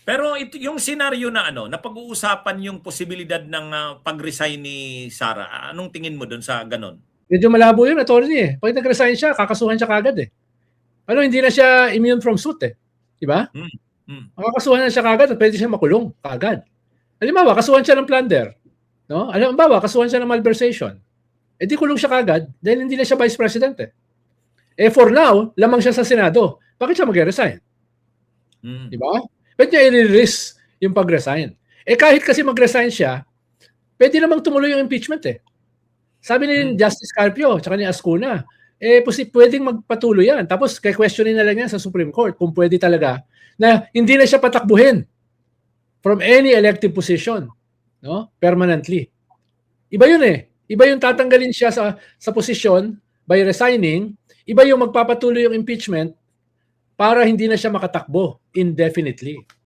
Pero ito yung senaryo na ano, napag-uusapan yung posibilidad ng pag-resign ni Sara. Anong tingin mo doon sa ganon? Medyo malabo yun, attorney eh. Pag nag-resign siya, kakasuhan siya kagad eh. Ano, hindi na siya immune from suit eh. Di ba? Makakasuhan na siya kagad at pwede siya makulong kagad. Halimbawa, kasuhan siya ng plunder. No? Halimbawa, kasuhan siya ng malversation. Eh di kulong siya kagad dahil hindi na siya vice president eh. Eh for now, lamang siya sa Senado. Bakit siya mag-resign? Di ba? Ba't niya i-risk yung pag-resign? Eh kahit kasi mag-resign siya, pwede namang tumuloy yung impeachment eh. Sabi ni Justice Carpio, tsaka ni Ascuna, eh pwedeng magpatuloy yan. Tapos questionin na lang yan sa Supreme Court kung pwede talaga na hindi na siya patakbuhin from any elective position, no? Permanently. Iba yun eh. Iba yung tatanggalin siya sa posisyon by resigning, iba yung magpapatuloy yung impeachment para hindi na siya makatakbo indefinitely.